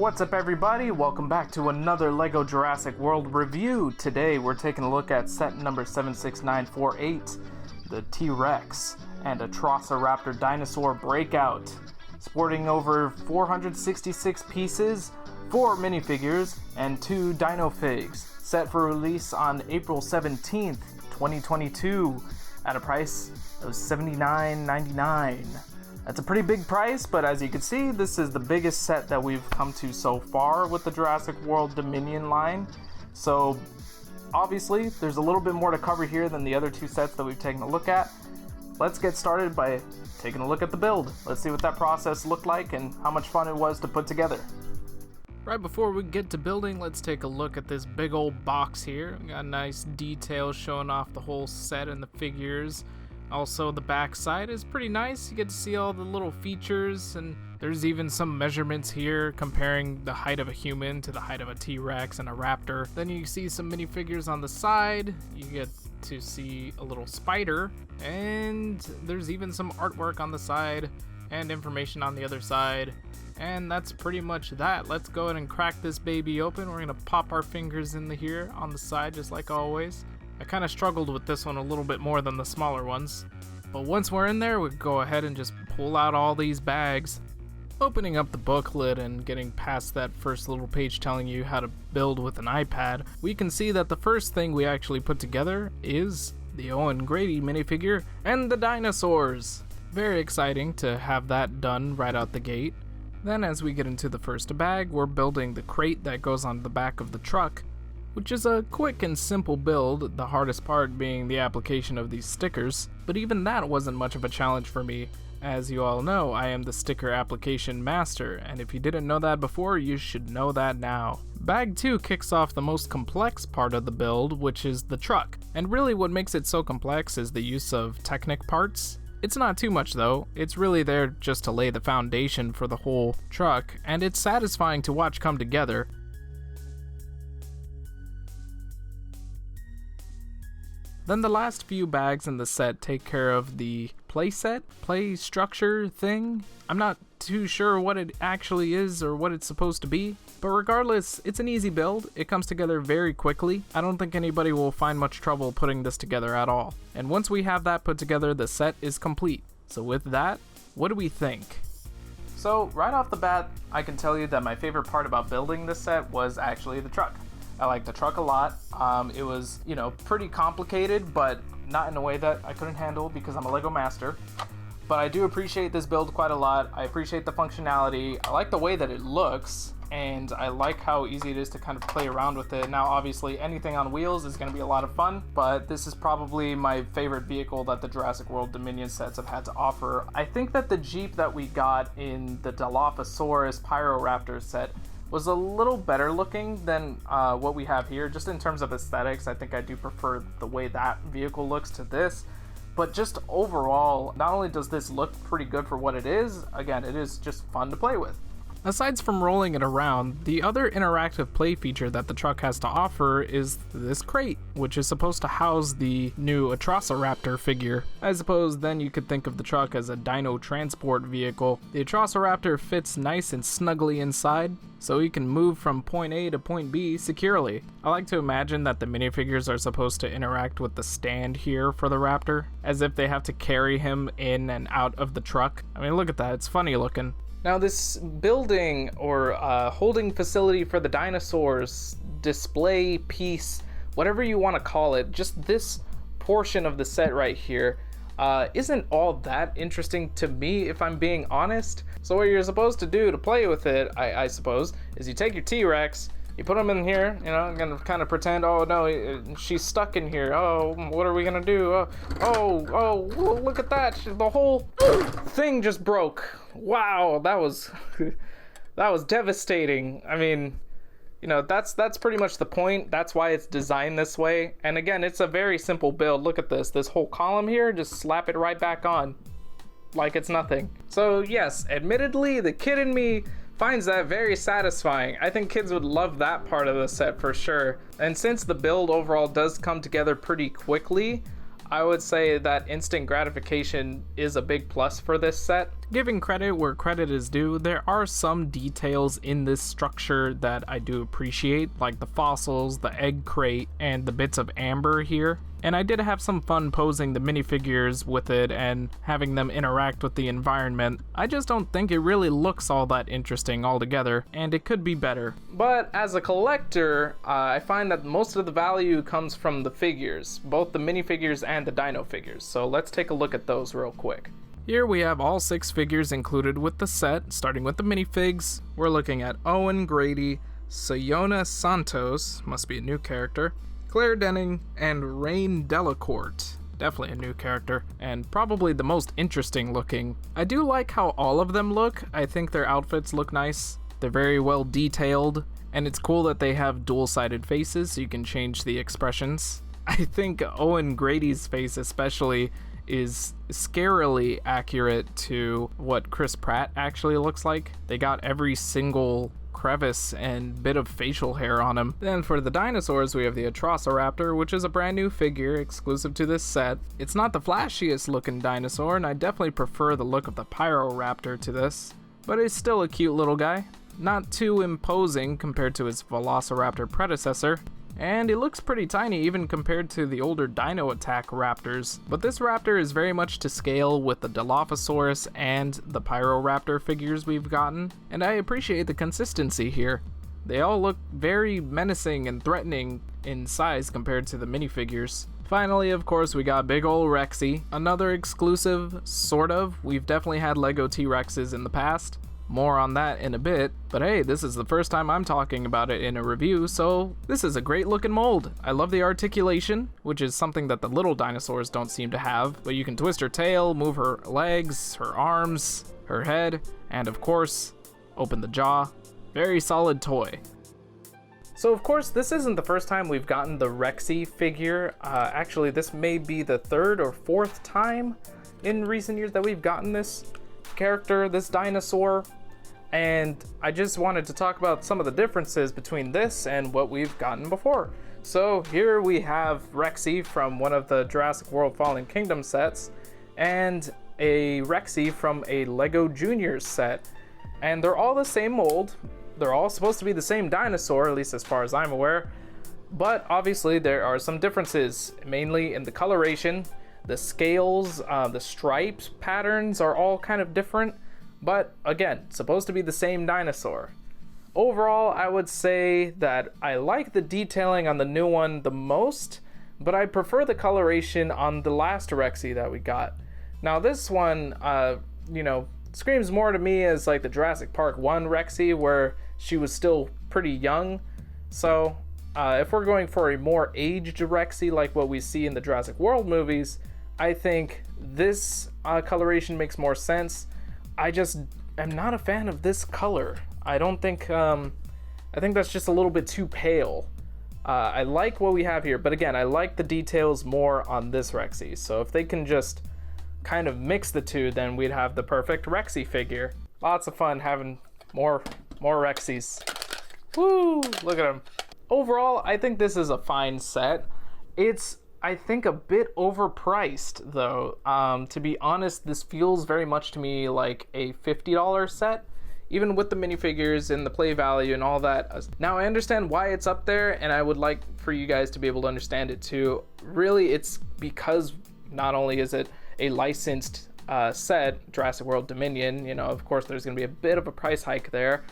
What's up everybody? Welcome back to another LEGO Jurassic World review. Today we're taking a look at set number 76948, the T-Rex and Atrociraptor Dinosaur Breakout. Sporting over 466 pieces, 4 minifigures, and 2 Dinofigs. Set for release on April 17th, 2022 at a price of $79.99. That's a pretty big price, but as you can see, this is the biggest set that we've come to so far with the Jurassic World Dominion line. So obviously, there's a little bit more to cover here than the other 2 sets that we've taken a look at. Let's get started by taking a look at the build. Let's see what that process looked like and how much fun it was to put together. Right before we get to building, let's take a look at this big old box here. We got nice details showing off the whole set and the figures. Also, the back side is pretty nice. You get to see all the little features, and there's even some measurements here comparing the height of a human to the height of a T-Rex and a raptor. Then you see some minifigures on the side. You get to see a little spider, and there's even some artwork on the side and information on the other side. And that's pretty much that. Let's go ahead and crack this baby open. We're gonna pop our fingers in here on the side just like always. I kind of struggled with this one a little bit more than the smaller ones, but once we're in there, we go ahead and just pull out all these bags. Opening up the booklet and getting past that first little page telling you how to build with an iPad, we can see that the first thing we actually put together is the Owen Grady minifigure and the dinosaurs. Very exciting to have that done right out the gate. Then as we get into the first bag, we're building the crate that goes on the back of the truck, which is a quick and simple build, the hardest part being the application of these stickers, but even that wasn't much of a challenge for me. As you all know, I am the sticker application master, and if you didn't know that before, you should know that now. Bag 2 kicks off the most complex part of the build, which is the truck, and really what makes it so complex is the use of Technic parts. It's not too much though, it's really there just to lay the foundation for the whole truck, and it's satisfying to watch come together. Then the last few bags in the set take care of the play structure thing. I'm not too sure what it actually is or what it's supposed to be, but regardless, it's an easy build. It comes together very quickly. I don't think anybody will find much trouble putting this together at all. And once we have that put together, the set is complete. So with that, what do we think? So right off the bat, I can tell you that my favorite part about building this set was actually the truck. I like the truck a lot. It was, pretty complicated, but not in a way that I couldn't handle because I'm a LEGO master. But I do appreciate this build quite a lot. I appreciate the functionality. I like the way that it looks, and I like how easy it is to kind of play around with it. Now, obviously, anything on wheels is going to be a lot of fun, but this is probably my favorite vehicle that the Jurassic World Dominion sets have had to offer. I think that the Jeep that we got in the Dilophosaurus Pyroraptor set was a little better looking than what we have here. Just in terms of aesthetics, I think I do prefer the way that vehicle looks to this. But just overall, not only does this look pretty good for what it is, again, it is just fun to play with. Aside from rolling it around, the other interactive play feature that the truck has to offer is this crate, which is supposed to house the new Atrociraptor figure. I suppose then you could think of the truck as a dino transport vehicle. The Atrociraptor fits nice and snugly inside, so he can move from point A to point B securely. I like to imagine that the minifigures are supposed to interact with the stand here for the raptor, as if they have to carry him in and out of the truck. I mean, look at that, it's funny looking. Now this building or holding facility for the dinosaurs, display piece, whatever you want to call it, just this portion of the set right here isn't all that interesting to me, if I'm being honest. So what you're supposed to do to play with it, I suppose, is you take your T-Rex, you put him in here, I'm gonna kind of pretend, oh no, she's stuck in here. Oh, what are we gonna do? Oh, look at that. The whole thing just broke. Wow, that was devastating. I mean, that's pretty much the point. That's why it's designed this way. And again, it's a very simple build. Look at this whole column here, just slap it right back on like it's nothing. So yes, admittedly, the kid in me finds that very satisfying. I think kids would love that part of the set for sure. And since the build overall does come together pretty quickly, I would say that instant gratification is a big plus for this set. Giving credit where credit is due, there are some details in this structure that I do appreciate, like the fossils, the egg crate, and the bits of amber here. And I did have some fun posing the minifigures with it and having them interact with the environment. I just don't think it really looks all that interesting altogether, and it could be better. But as a collector, I find that most of the value comes from the figures, both the minifigures and the dino figures. So let's take a look at those real quick. Here we have all 6 figures included with the set, starting with the minifigs. We're looking at Owen Grady, Sayona Santos, must be a new character, Claire Denning, and Rain Delacourt. Definitely a new character, and probably the most interesting looking. I do like how all of them look. I think their outfits look nice. They're very well detailed, and it's cool that they have dual-sided faces so you can change the expressions. I think Owen Grady's face especially is scarily accurate to what Chris Pratt actually looks like. They got every single crevice and bit of facial hair on him. Then for the dinosaurs, we have the Atrociraptor, which is a brand new figure exclusive to this set. It's not the flashiest looking dinosaur, and I definitely prefer the look of the Pyroraptor to this, but it's still a cute little guy. Not too imposing compared to his Velociraptor predecessor, and he looks pretty tiny even compared to the older Dino Attack raptors. But this raptor is very much to scale with the Dilophosaurus and the Pyroraptor figures we've gotten, and I appreciate the consistency here. They all look very menacing and threatening in size compared to the minifigures. Finally, of course, we got big ol' Rexy, another exclusive, sort of. We've definitely had Lego T-Rexes in the past. More on that in a bit, but hey, this is the first time I'm talking about it in a review, so this is a great looking mold. I love the articulation, which is something that the little dinosaurs don't seem to have, but you can twist her tail, move her legs, her arms, her head, and of course, open the jaw. Very solid toy. So of course, this isn't the first time we've gotten the Rexy figure. Actually, this may be the 3rd or 4th time in recent years that we've gotten this character, this dinosaur, and I just wanted to talk about some of the differences between this and what we've gotten before. So here we have Rexy from one of the Jurassic World Fallen Kingdom sets and a Rexy from a Lego Juniors set, and they're all the same mold. They're all supposed to be the same dinosaur, at least as far as I'm aware, but obviously there are some differences, mainly in the coloration. The scales, the stripes patterns are all kind of different, but again, supposed to be the same dinosaur. Overall, I would say that I like the detailing on the new one the most, but I prefer the coloration on the last Rexy that we got. Now this one, screams more to me as like the Jurassic Park 1 Rexy, where she was still pretty young. So if we're going for a more aged Rexy like what we see in the Jurassic World movies, I think this coloration makes more sense. I just am not a fan of this color. I think that's just a little bit too pale. I like what we have here, but again, I like the details more on this Rexy. So if they can just kind of mix the two, then we'd have the perfect Rexy figure. Lots of fun having more Rexys. Woo! Look at them. Overall, I think this is a fine set. It's, I think, a bit overpriced though. To be honest, this feels very much to me like a $50 set, even with the minifigures and the play value and all that. Now I understand why it's up there, and I would like for you guys to be able to understand it too. Really, it's because not only is it a licensed set, Jurassic World Dominion, of course there's gonna be a bit of a price hike there,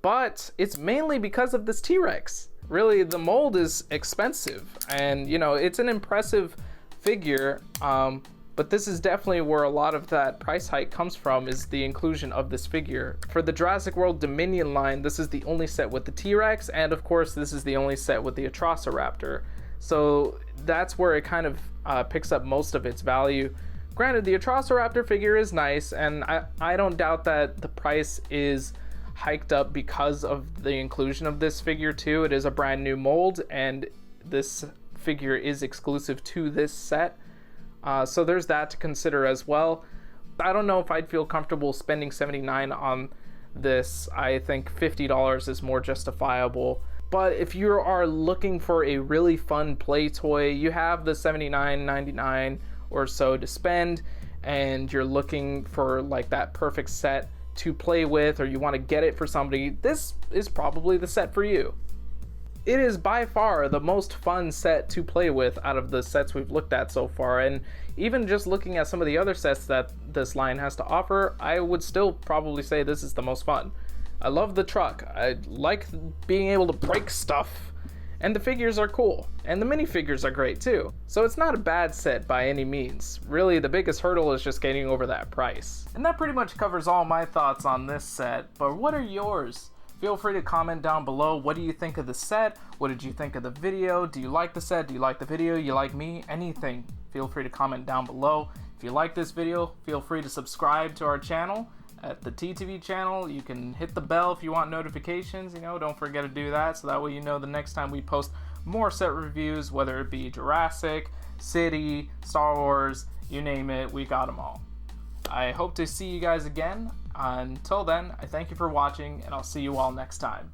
but it's mainly because of this T-Rex. Really, the mold is expensive, and it's an impressive figure, but this is definitely where a lot of that price hike comes from, is the inclusion of this figure. For the Jurassic World Dominion line, this is the only set with the T-Rex, and of course this is the only set with the Atrociraptor. So that's where it kind of picks up most of its value. Granted, the Atrociraptor figure is nice, and I don't doubt that the price is hiked up because of the inclusion of this figure too. It is a brand new mold, and this figure is exclusive to this set. So there's that to consider as well. I don't know if I'd feel comfortable spending $79 on this. I think $50 is more justifiable. But if you are looking for a really fun play toy, you have the $79.99 or so to spend, and you're looking for like that perfect set to play with, or you want to get it for somebody, this is probably the set for you. It is by far the most fun set to play with out of the sets we've looked at so far, and even just looking at some of the other sets that this line has to offer, I would still probably say this is the most fun. I love the truck, I like being able to break stuff, and the figures are cool, and the minifigures are great too. So it's not a bad set by any means. Really, the biggest hurdle is just getting over that price. And that pretty much covers all my thoughts on this set, but what are yours? Feel free to comment down below. What do you think of the set? What did you think of the video? Do you like the set? Do you like the video? You like me? Anything? Feel free to comment down below. If you like this video, feel free to subscribe to our channel at the TTV channel. You can hit the bell if you want notifications. Don't forget to do that, so that way you know the next time we post more set reviews, whether it be Jurassic, City, Star Wars, you name it, we got them all. I hope to see you guys again. Until then, I thank you for watching, and I'll see you all next time.